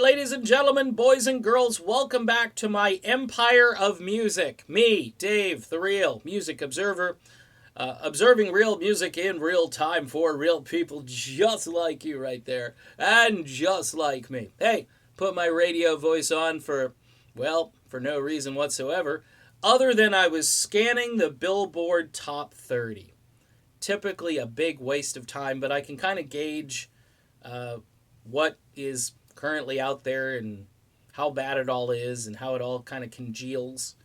ladies and gentlemen, boys and girls, welcome back to my Empire of Music. Me, Dave, the real music observer, observing real music in real time for real people just like you right there, and just like me. Hey, put my radio voice on for no reason whatsoever, other than I was scanning the Billboard Top 30. Typically a big waste of time, but I can kind of gauge what is currently out there and how bad it all is and how it all kind of congeals.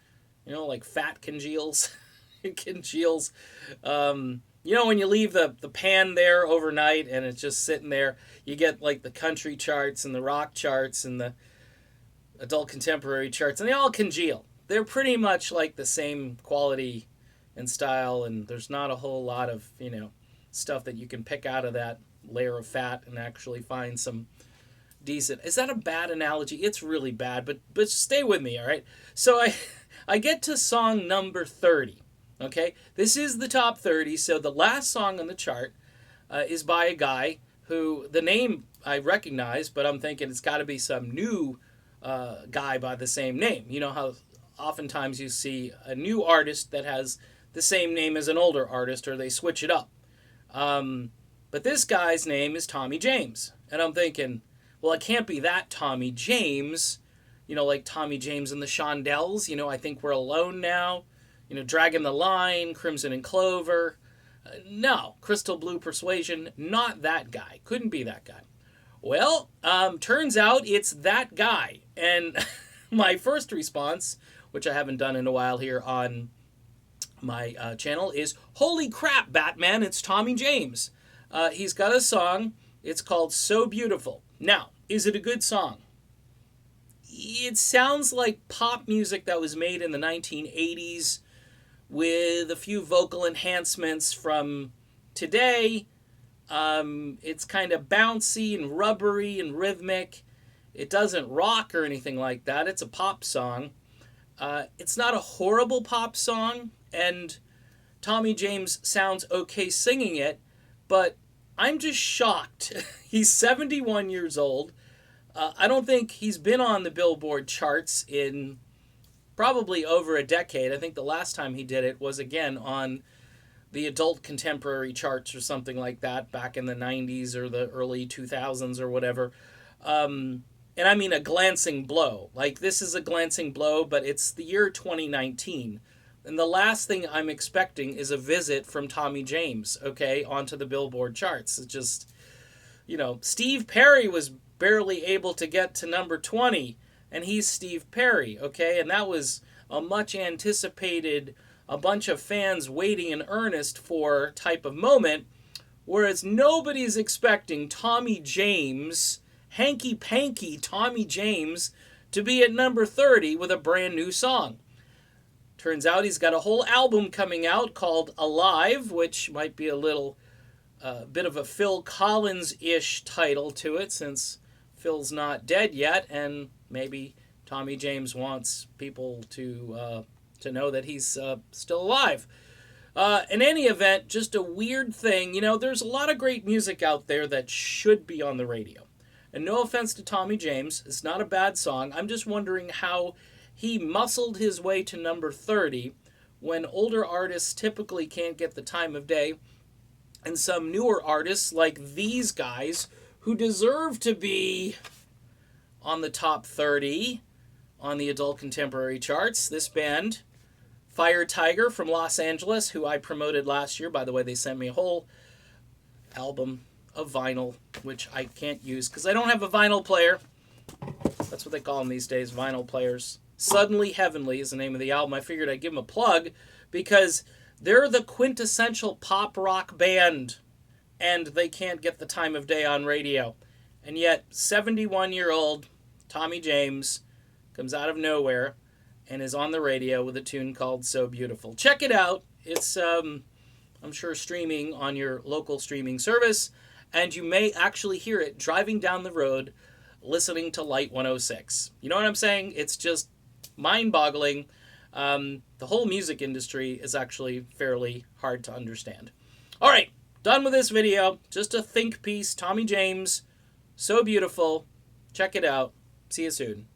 You know, like fat congeals. It congeals. When you leave the pan there overnight and it's just sitting there, you get like the country charts and the rock charts and the adult contemporary charts, and they all congeal. They're pretty much like the same quality and style, and there's not a whole lot of, stuff that you can pick out of that layer of fat and actually find some decent. Is that a bad analogy? It's really bad, but stay with me, all right? So I get to song number 30, okay? This is the top 30, so the last song on the chart is by a guy who, the name I recognize, but I'm thinking it's got to be some new guy by the same name. You know how oftentimes you see a new artist that has the same name as an older artist, or they switch it up. But this guy's name is Tommy James. And I'm thinking, well, it can't be that Tommy James, like Tommy James and the Shondells. I Think We're Alone Now, Dragging the Line, Crimson and Clover. No, Crystal Blue Persuasion, not that guy. Couldn't be that guy. Well, turns out it's that guy. And my first response, which I haven't done in a while here on my channel, is, holy crap, Batman, it's Tommy James. He's got a song. It's called So Beautiful. Now, is it a good song? It sounds like pop music that was made in the 1980s with a few vocal enhancements from today. It's kind of bouncy and rubbery and rhythmic. It doesn't rock or anything like that. It's a pop song. It's not a horrible pop song, and Tommy James sounds okay singing it, but I'm just shocked. He's 71 years old. I don't think he's been on the Billboard charts in probably over a decade. I think the last time he did it was, again, on the adult contemporary charts or something like that back in the 90s or the early 2000s or whatever. And I mean a glancing blow. Like, this is a glancing blow, but it's the year 2019. And the last thing I'm expecting is a visit from Tommy James, okay, onto the Billboard charts. It's just, Steve Perry was barely able to get to number 20, and he's Steve Perry, okay? And that was a much anticipated, a bunch of fans waiting in earnest for type of moment, whereas nobody's expecting Tommy James, hanky-panky Tommy James, to be at number 30 with a brand new song. Turns out he's got a whole album coming out called Alive, which might be a little bit of a Phil Collins-ish title to it, since Phil's not dead yet, and maybe Tommy James wants people to know that he's still alive. In any event, just a weird thing. There's a lot of great music out there that should be on the radio. And no offense to Tommy James, it's not a bad song. I'm just wondering how he muscled his way to number 30 when older artists typically can't get the time of day, and some newer artists like these guys who deserve to be on the top 30 on the adult contemporary charts. This band, Fire Tiger from Los Angeles, who I promoted last year. By the way, they sent me a whole album of vinyl, which I can't use because I don't have a vinyl player. That's what they call them these days, vinyl players. Suddenly Heavenly is the name of the album. I figured I'd give them a plug because they're the quintessential pop rock band, and they can't get the time of day on radio. And yet, 71-year-old Tommy James comes out of nowhere and is on the radio with a tune called So Beautiful. Check it out. It's, I'm sure, streaming on your local streaming service, and you may actually hear it driving down the road listening to Light 106. You know what I'm saying? It's just mind-boggling. The whole music industry is actually fairly hard to understand. All right, done with this video. Just a think piece. Tommy James, So Beautiful. Check it out. See you soon.